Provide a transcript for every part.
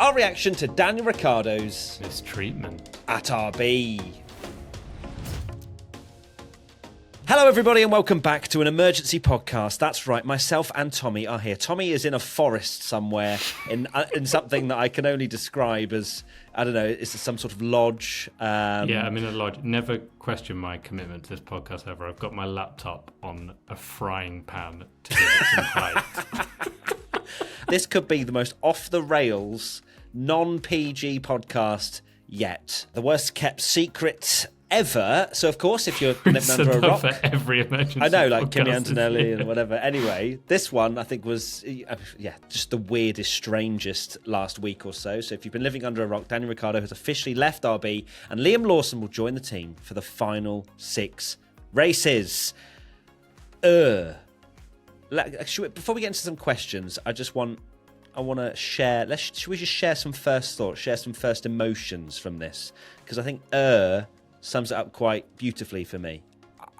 our reaction to Daniel Ricciardo's mistreatment at RB. Hello everybody and welcome back to an emergency podcast. That's right, myself and Tommy are here. Tommy is in a forest somewhere in something that I can only describe as, I don't know, it's some sort of lodge. Yeah, I'm in a lodge. Never question my commitment to this podcast ever. I've got my laptop on a frying pan to give it some height. This could be the most off-the-rails, non-PG podcast yet. The worst kept secret ever. So, of course, if you're living under a rock... for every emergency I know, like podcast, Kimi Antonelli and whatever. Anyway, this one, I think, was, just the weirdest, strangest last week or so. So if you've been living under a rock, Daniel Ricciardo has officially left RB and Liam Lawson will join the team for the final 6 races. Before we get into some questions, I want to share... Should we just share some first thoughts, share some first emotions from this? Because I think sums it up quite beautifully for me.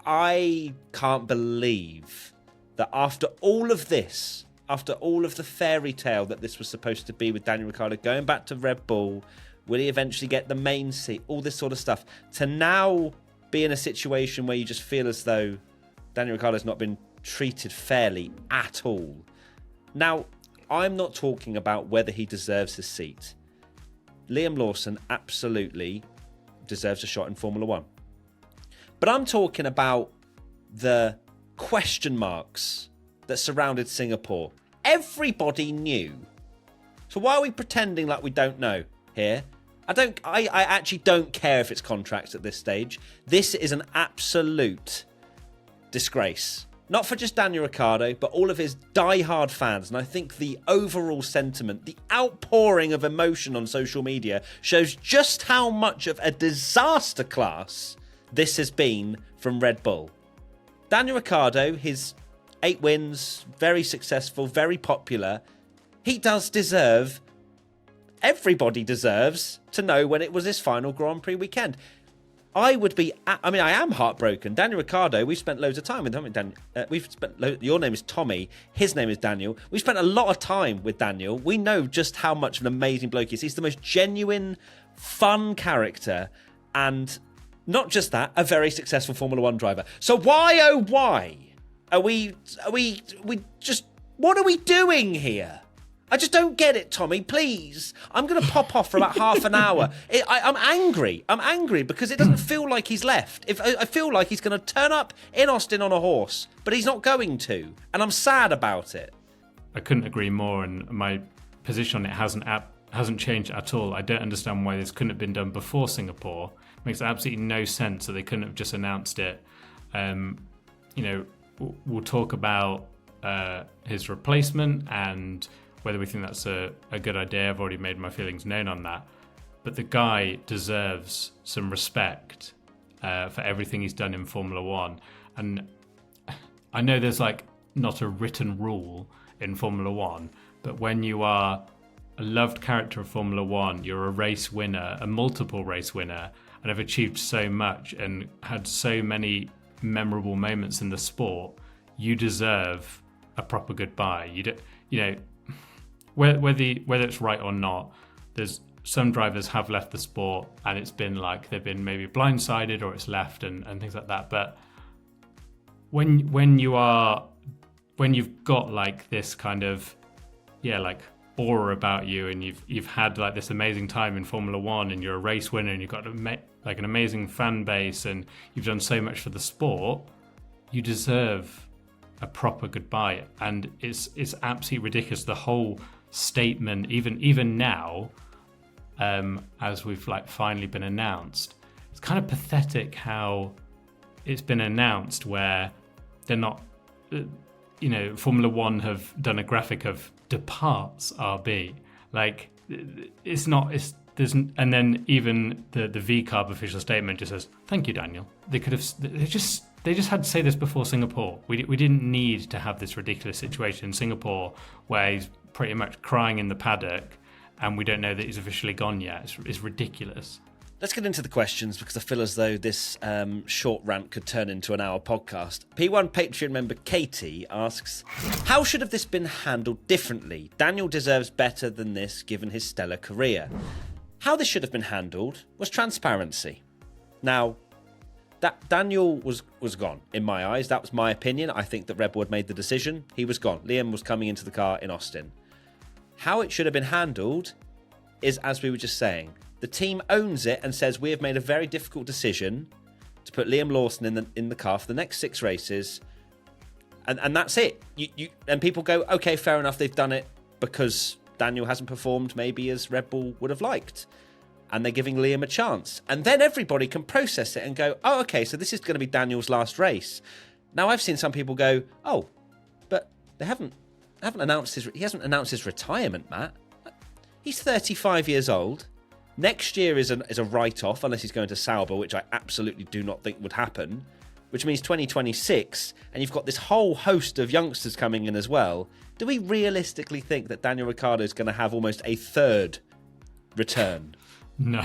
I can't believe that after all of this, after all of the fairy tale that this was supposed to be with Daniel Ricciardo going back to Red Bull, will he eventually get the main seat, all this sort of stuff, to now be in a situation where you just feel as though Daniel Ricciardo's not been treated fairly at all. Now, I'm not talking about whether he deserves his seat. Liam Lawson absolutely deserves a shot in Formula One. But I'm talking about the question marks that surrounded Singapore. Everybody knew. So why are we pretending like we don't know here? I actually don't care if it's contracts at this stage. This is an absolute disgrace. Not for just Daniel Ricciardo, but all of his die-hard fans. And I think the overall sentiment, the outpouring of emotion on social media shows just how much of a disaster class this has been from Red Bull. Daniel Ricciardo, his 8 wins, very successful, very popular. He does deserve, everybody deserves to know when it was his final Grand Prix weekend. I am heartbroken. Daniel Ricciardo, we've spent loads of time with him. Your name is Tommy. His name is Daniel. We've spent a lot of time with Daniel. We know just how much of an amazing bloke he is. He's the most genuine, fun character. And not just that, a very successful Formula One driver. So why, oh why, are we just, what are we doing here? I just don't get it, Tommy, please. I'm going to pop off for about half an hour. I'm angry. I'm angry because it doesn't feel like he's left. I feel like he's going to turn up in Austin on a horse, but he's not going to. And I'm sad about it. I couldn't agree more, and my position on it hasn't changed at all. I don't understand why this couldn't have been done before Singapore. It makes absolutely no sense that they couldn't have just announced it. We'll talk about his replacement and whether we think that's a good idea. I've already made my feelings known on that. But the guy deserves some respect for everything he's done in Formula One. And I know there's not a written rule in Formula One, but when you are a loved character of Formula One, you're a race winner, a multiple race winner, and have achieved so much and had so many memorable moments in the sport, you deserve a proper goodbye. Whether it's right or not, there's some drivers have left the sport and it's been like they've been maybe blindsided or it's left and things like that. But when you've got this kind of aura about you and you've had this amazing time in Formula One and you're a race winner and you've got an amazing fan base and you've done so much for the sport, you deserve a proper goodbye. And it's absolutely ridiculous. The whole statement, even now, as we've finally been announced, it's kind of pathetic how it's been announced where they're not, Formula One have done a graphic of departs RB. And then even the VCARB official statement just says, "Thank you, Daniel." They just had to say this before Singapore. We didn't need to have this ridiculous situation in Singapore where he's pretty much crying in the paddock and we don't know that he's officially gone yet. It's ridiculous. Let's get into the questions because I feel as though this short rant could turn into an hour podcast. P1 Patreon member Katie asks, how should have this been handled differently? Daniel deserves better than this given his stellar career. How this should have been handled was transparency. Now, Daniel was gone, in my eyes. That was my opinion. I think that Red Bull had made the decision. He was gone. Liam was coming into the car in Austin. How it should have been handled is, as we were just saying, the team owns it and says, we have made a very difficult decision to put Liam Lawson in the car for the next 6 races. And that's it. And people go, okay, fair enough, they've done it because Daniel hasn't performed maybe as Red Bull would have liked. And they're giving Liam a chance. And then everybody can process it and go, oh, okay, so this is going to be Daniel's last race. Now, I've seen some people go, oh, but they haven't announced he hasn't announced his retirement, Matt. He's 35 years old. Next year is a write-off, unless he's going to Sauber, which I absolutely do not think would happen, which means 2026, and you've got this whole host of youngsters coming in as well. Do we realistically think that Daniel Ricciardo is going to have almost a third return? No.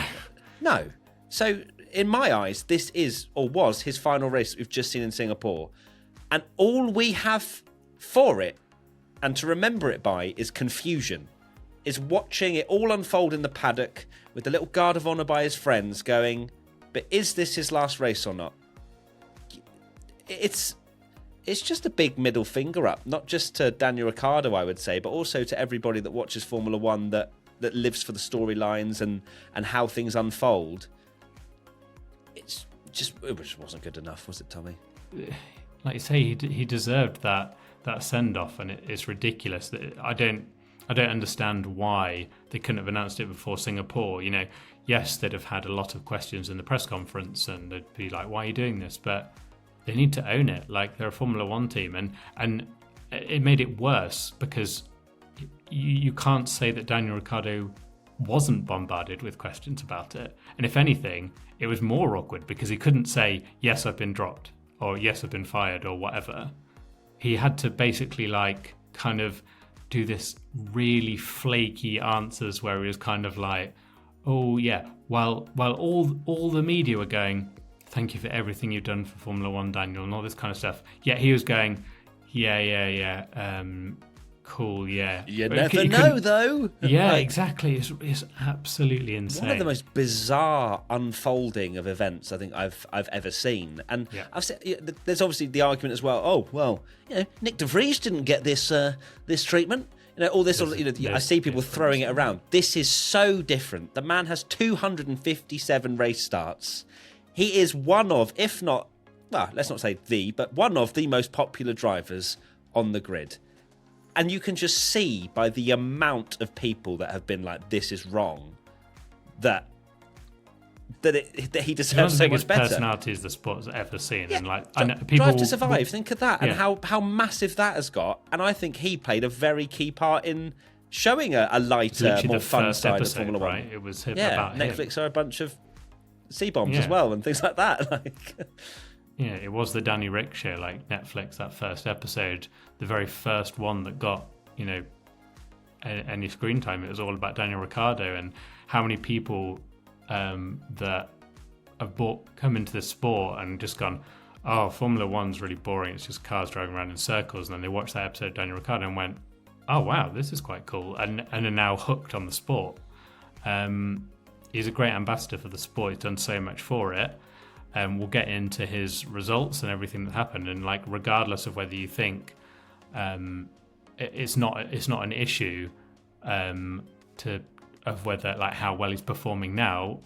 No. So, in my eyes, this is, or was, his final race that we've just seen in Singapore. And all we have for it, and to remember it by, is confusion. Is watching it all unfold in the paddock with the little guard of honour by his friends going, but is this his last race or not? It's just a big middle finger up, not just to Daniel Ricciardo, I would say, but also to everybody that watches Formula One that lives for the storylines and how things unfold. It just wasn't good enough, was it, Tommy? Like you say, he deserved that send-off, and it's ridiculous. That I don't understand why they couldn't have announced it before Singapore. You know, yes, they'd have had a lot of questions in the press conference, and they'd be like, "Why are you doing this?" But they need to own it. Like, they're a Formula One team, and it made it worse because you can't say that Daniel Ricciardo wasn't bombarded with questions about it. And if anything, it was more awkward because he couldn't say, "Yes, I've been dropped," or "Yes, I've been fired," or whatever. He had to basically kind of do this really flaky answers where he was kind of like, oh yeah, while all the media were going, thank you for everything you've done for Formula One, Daniel, and all this kind of stuff. Yet he was going, yeah, cool, yeah. You never know, though. Yeah, exactly. It's absolutely insane. One of the most bizarre unfolding of events I think I've ever seen. And yeah. There's obviously the argument as well. Oh, well, Nick de Vries didn't get this treatment. All this. I see people throwing it around. This is so different. The man has 257 race starts. He is one of, if not, well, let's not say but one of the most popular drivers on the grid. And you can just see by the amount of people that have been like, this is wrong, that he deserves so much better. Personalities the sport's ever seen. Yeah. And I know people Drive to Survive, think of that, and how massive that has got. And I think he played a very key part in showing a lighter, more fun side of Formula One. Right? It was about Netflix him. are a bunch of C-bombs as well and things like that. Yeah, it was the Danny Rick show, like Netflix, that first episode, the very first one that got, any screen time. It was all about Daniel Ricciardo and how many people that have come into the sport and just gone, oh, Formula One's really boring, it's just cars driving around in circles. And then they watched that episode of Daniel Ricciardo and went, oh, wow, this is quite cool, and are now hooked on the sport. He's a great ambassador for the sport. He's done so much for it. We'll get into his results and everything that happened, and regardless of whether you think it's not an issue of whether how well he's performing now.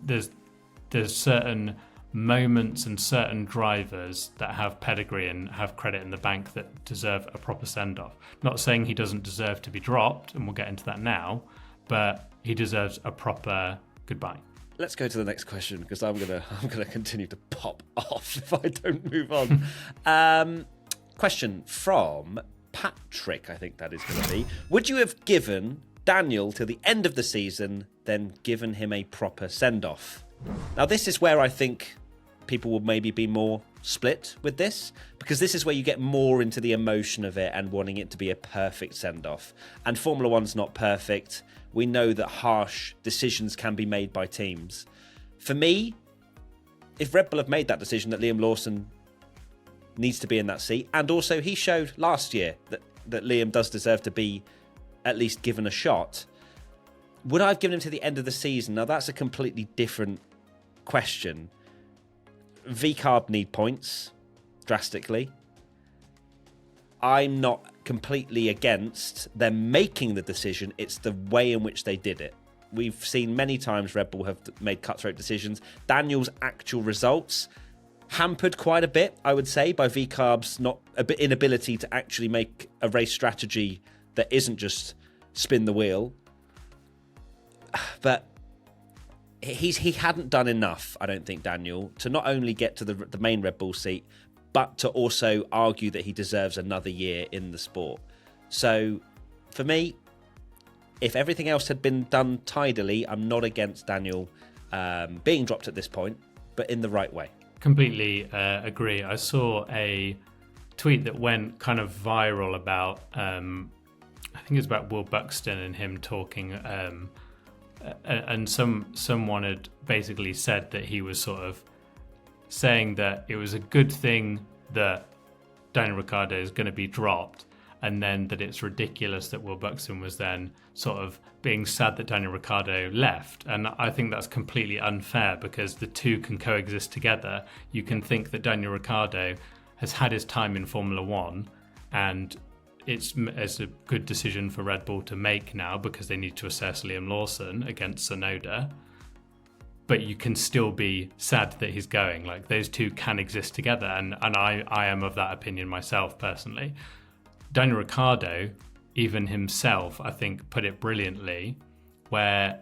There's certain moments and certain drivers that have pedigree and have credit in the bank that deserve a proper send-off. Not saying he doesn't deserve to be dropped, and we'll get into that now, but he deserves a proper goodbye. Let's go to the next question because I'm gonna continue to pop off if I don't move on. Question from Patrick, I think that is going to be. Would you have given Daniel till the end of the season, then given him a proper send-off? Now, this is where I think people will maybe be more split with this, because this is where you get more into the emotion of it and wanting it to be a perfect send-off. And Formula One's not perfect. we know that harsh decisions can be made by teams. For me, if Red Bull have made that decision that Liam Lawson needs to be in that seat, and also he showed last year that Liam does deserve to be at least given a shot, would I have given him to the end of the season? Now, that's a completely different question. VCARB need points drastically. I'm not completely against them making the decision. It's the way in which they did it. We've seen many times Red Bull have made cutthroat decisions. Daniel's actual results hampered quite a bit, I would say, by VCARB's inability to actually make a race strategy that isn't just spin the wheel. But he hadn't done enough, I don't think, Daniel, to not only get to the main Red Bull seat, but to also argue that he deserves another year in the sport. So, for me, if everything else had been done tidily, I'm not against Daniel being dropped at this point, but in the right way. Completely agree. I saw a tweet that went kind of viral about, I think it's about Will Buxton and him talking, and someone had basically said that he was sort of saying that it was a good thing that Daniel Ricciardo is going to be dropped, and then that it's ridiculous that Will Buxton was then sort of being sad that Daniel Ricciardo left. And I think that's completely unfair, because the two can coexist together. You can think that Daniel Ricciardo has had his time in Formula One, and it's a good decision for Red Bull to make now, because they need to assess Liam Lawson against Tsunoda. But you can still be sad that he's going. Like, those two can exist together, and I am of that opinion myself personally. Daniel Ricciardo, even himself, I think, put it brilliantly, where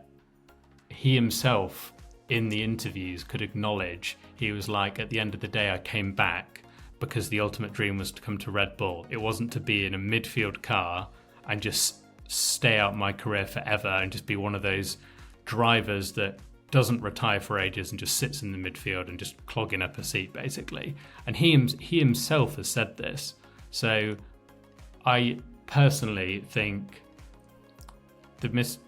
he himself in the interviews could acknowledge, he was like, at the end of the day, I came back because the ultimate dream was to come to Red Bull. It wasn't to be in a midfield car and just stay out my career forever and just be one of those drivers that doesn't retire for ages and just sits in the midfield and just clogging up a seat, basically. And he himself has said this. So I personally think, this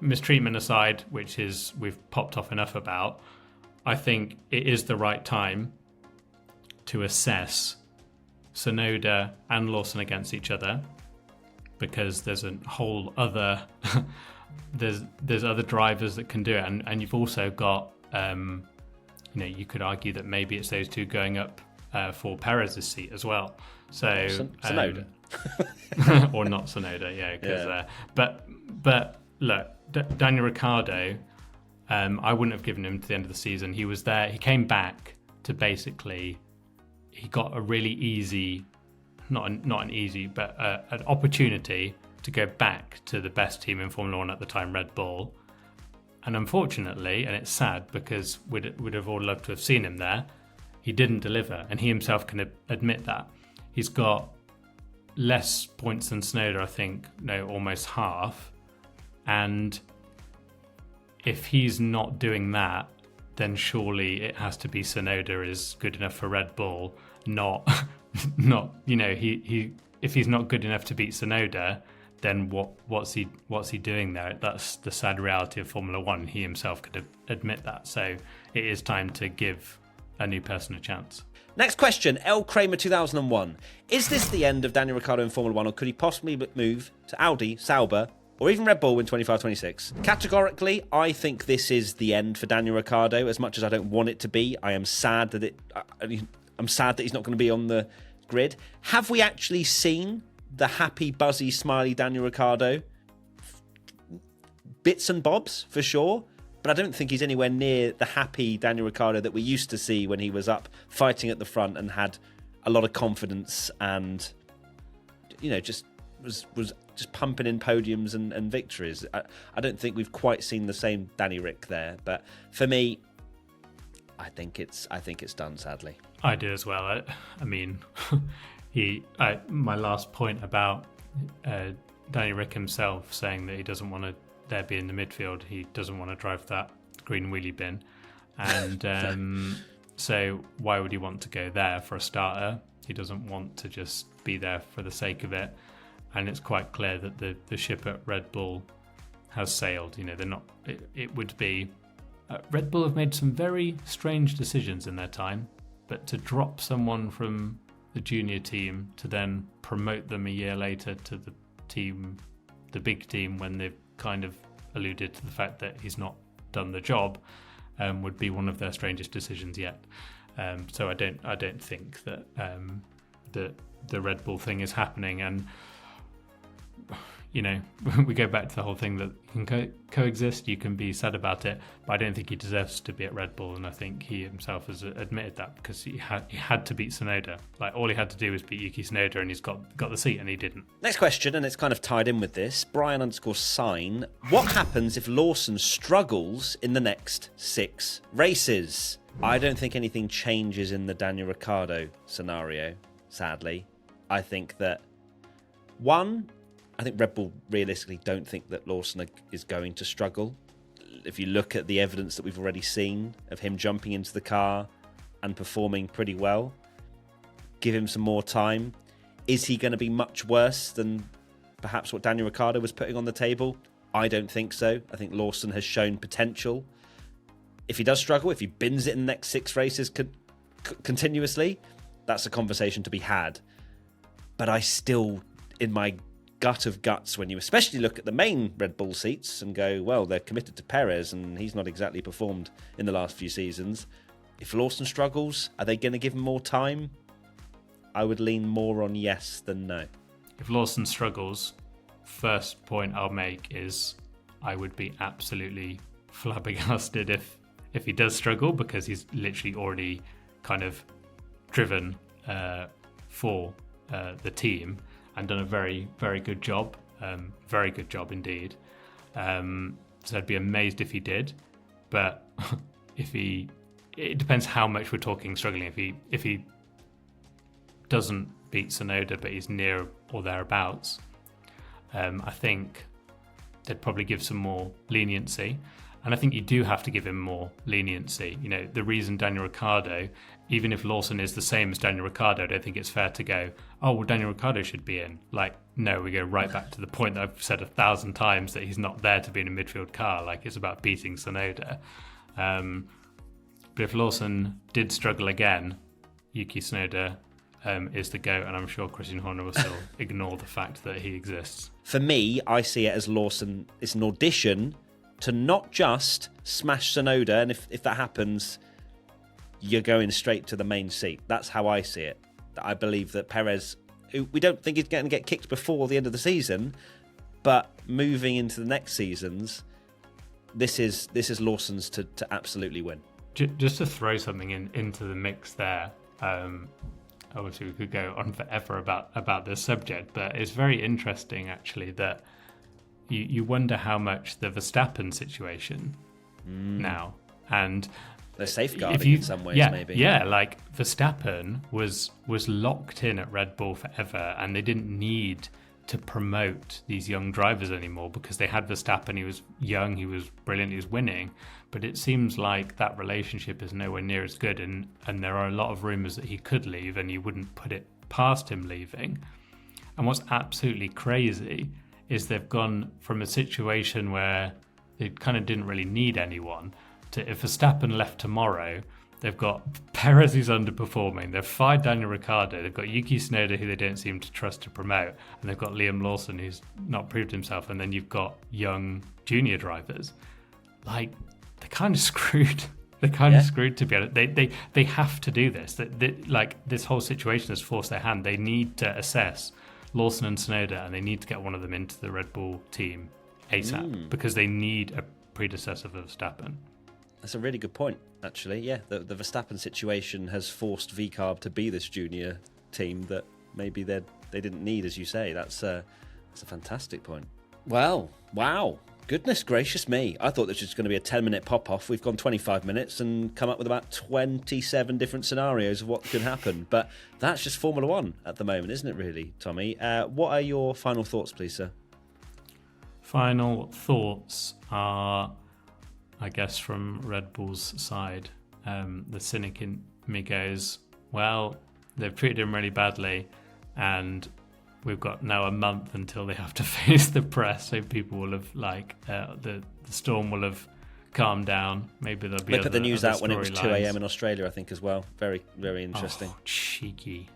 mistreatment aside, which is we've popped off enough about, I think it is the right time to assess Tsunoda and Lawson against each other, because there's a whole other there's other drivers that can do it, and you've also got you could argue that maybe it's those two going up for Perez's seat as well. So Tsunoda. Or not Tsunoda, yeah. Because but look, Daniel Ricciardo, I wouldn't have given him to the end of the season. He was there. He came back to basically, he got a really easy, not an easy, but an opportunity to go back to the best team in Formula One at the time, Red Bull. And unfortunately, and it's sad because we'd have all loved to have seen him there, he didn't deliver, and he himself can admit that. He's got less points than Tsunoda, I think, almost half. And if he's not doing that, then surely it has to be Tsunoda is good enough for Red Bull, not he if he's not good enough to beat Tsunoda, then what's he doing there? That's the sad reality of Formula One. He himself could admit that. So it is time to give a new person a chance. Next question, L. Kramer 2001. Is this the end of Daniel Ricciardo in Formula One, or could he possibly move to Audi, Sauber, or even Red Bull in 25-26? Categorically, I think this is the end for Daniel Ricciardo. As much as I don't want it to be, I am sad that I'm sad that he's not going to be on the grid. Have we actually seen the happy, buzzy, smiley Daniel Ricciardo? Bits and bobs, for sure. But I don't think he's anywhere near the happy Daniel Ricciardo that we used to see when he was up fighting at the front and had a lot of confidence and, just was just pumping in podiums and victories. I don't think we've quite seen the same Danny Rick there. But for me, I think it's done, sadly. I do as well. I mean, my last point about Danny Rick himself saying that he doesn't want to there be in the midfield. He doesn't want to drive that green wheelie bin. And so why would he want to go there for a starter? He doesn't want to just be there for the sake of it. And it's quite clear that the ship at Red Bull has sailed. They're not. It would be. Red Bull have made some very strange decisions in their time, but to drop someone from the junior team to then promote them a year later to the team, the big team, when they've kind of alluded to the fact that he's not done the job, would be one of their strangest decisions yet. So I don't think that the Red Bull thing is happening. And we go back to the whole thing that you can coexist, you can be sad about it, but I don't think he deserves to be at Red Bull, and I think he himself has admitted that, because he had to beat Tsunoda. Like, all he had to do was beat Yuki Tsunoda, and he's got the seat, and he didn't. Next question, and it's kind of tied in with this. Brian_Sign. What happens if Lawson struggles in the next 6 races? I don't think anything changes in the Daniel Ricciardo scenario, sadly. I think that, I think Red Bull realistically don't think that Lawson is going to struggle. If you look at the evidence that we've already seen of him jumping into the car and performing pretty well, give him some more time. Is he going to be much worse than perhaps what Daniel Ricciardo was putting on the table? I don't think so. I think Lawson has shown potential. If he does struggle, if he bins it in the next 6 races continuously, that's a conversation to be had. But I still, in my gut of guts, when you especially look at the main Red Bull seats and go, well, they're committed to Perez and he's not exactly performed in the last few seasons. If Lawson struggles, are they going to give him more time? I would lean more on yes than no. If Lawson struggles, first point I'll make is I would be absolutely flabbergasted if he does struggle, because he's literally already kind of driven for the team and done a very, very good job. Very good job indeed. So I'd be amazed if he did. But it depends how much we're talking struggling. If he doesn't beat Tsunoda, but he's near or thereabouts, I think they'd probably give some more leniency. And I think you do have to give him more leniency. The reason Daniel Ricciardo, even if Lawson is the same as Daniel Ricciardo, I don't think it's fair to go, oh, well, Daniel Ricciardo should be in. Like, no, we go right back to the point that I've said 1,000 times, that he's not there to be in a midfield car. Like, it's about beating Tsunoda. But if Lawson did struggle again, Yuki Tsunoda is the GOAT, and I'm sure Christian Horner will still ignore the fact that he exists. For me, I see it as Lawson is an audition to not just smash Tsunoda, and if that happens, you're going straight to the main seat. That's how I see it. I believe that Perez, we don't think he's going to get kicked before the end of the season, but moving into the next seasons, this is Lawson's to absolutely win. Just to throw something into the mix there, obviously we could go on forever about this subject, but it's very interesting actually that you wonder how much the Verstappen situation now, and they're safeguarding in some ways, maybe. Yeah, like Verstappen was locked in at Red Bull forever, and they didn't need to promote these young drivers anymore because they had Verstappen. He was young, he was brilliant, he was winning. But it seems like that relationship is nowhere near as good, and there are a lot of rumours that he could leave, and you wouldn't put it past him leaving. And what's absolutely crazy is they've gone from a situation where they kind of didn't really need anyone to, if Verstappen left tomorrow, they've got Perez who's underperforming, they've fired Daniel Ricciardo, they've got Yuki Tsunoda who they don't seem to trust to promote, and they've got Liam Lawson who's not proved himself, and then you've got young junior drivers. Like, they're kind of screwed. They're kind of screwed, to be honest. They have to do this. Like, this whole situation has forced their hand. They need to assess Lawson and Tsunoda, and they need to get one of them into the Red Bull team ASAP because they need a predecessor for Verstappen. That's a really good point, actually. Yeah, the Verstappen situation has forced VCARB to be this junior team that maybe they didn't need, as you say. That's a fantastic point. Well, wow. Goodness gracious me. I thought this was going to be a 10-minute pop-off. We've gone 25 minutes and come up with about 27 different scenarios of what could happen. But that's just Formula One at the moment, isn't it, really, Tommy? What are your final thoughts, please, sir? Final thoughts are, I guess, from Red Bull's side. The cynic in me goes, well, they've treated him really badly, and we've got now a month until they have to face the press, so people will have the storm will have calmed down. Maybe there'll be. They put the news out when it was 2 storylines. a.m. in Australia, I think, as well. Very, very interesting. Oh, cheeky,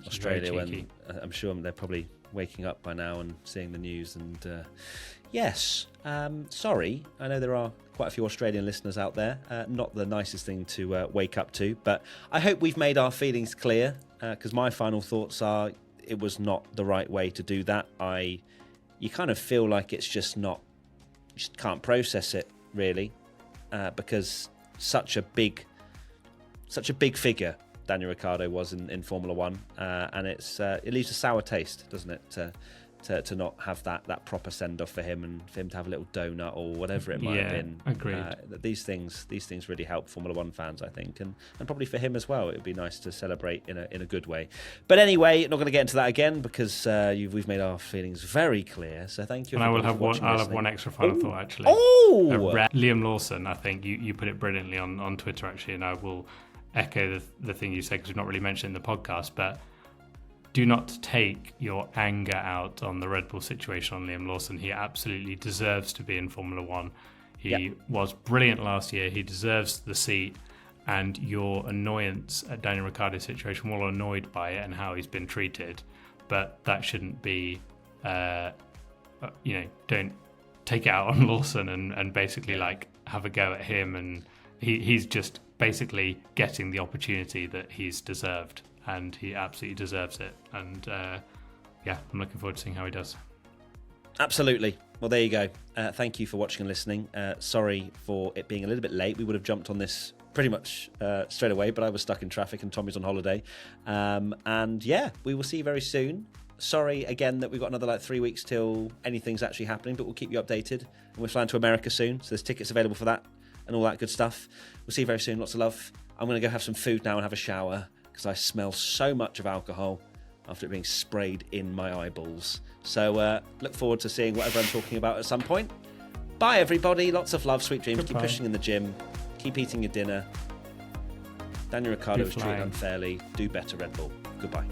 Australia, very cheeky. when I'm sure they're probably waking up by now and seeing the news. And yes, sorry, I know there are quite a few Australian listeners out there. Not the nicest thing to wake up to, but I hope we've made our feelings clear, because my final thoughts are it was not the right way to do that. You kind of feel like it's just not, you just can't process it really, because such a big figure Daniel Ricciardo was in Formula One, and it leaves a sour taste, doesn't it, to not have that proper send-off for him, and for him to have a little donut or whatever it might have been. Agreed. These things really help Formula One fans, I think, and probably for him as well. It would be nice to celebrate in a good way. But anyway, not going to get into that again, because we've made our feelings very clear. So thank you. And I'll have one extra final thought, actually. Liam Lawson, I think you put it brilliantly on Twitter, actually, and I will echo the thing you said, because we've not really mentioned in the podcast, but do not take your anger out on the Red Bull situation on Liam Lawson. He absolutely deserves to be in Formula One. He was brilliant last year. He deserves the seat. And your annoyance at Daniel Ricciardo's situation, we're all annoyed by it and how he's been treated. But that shouldn't be, don't take it out on Lawson and basically have a go at him. And he's just basically getting the opportunity that he's deserved. And he absolutely deserves it. And I'm looking forward to seeing how he does. Absolutely. Well, there you go. Thank you for watching and listening. Sorry for it being a little bit late. We would have jumped on this pretty much straight away, but I was stuck in traffic and Tommy's on holiday. We will see you very soon. Sorry again that we've got another 3 weeks till anything's actually happening, but we'll keep you updated. And we're flying to America soon, so there's tickets available for that and all that good stuff. We'll see you very soon. Lots of love. I'm going to go have some food now and have a shower, because I smell so much of alcohol after it being sprayed in my eyeballs. So look forward to seeing whatever I'm talking about at some point. Bye, everybody. Lots of love, sweet dreams. Goodbye. Keep pushing in the gym. Keep eating your dinner. Daniel Ricciardo was treated unfairly. Do better, Red Bull. Goodbye.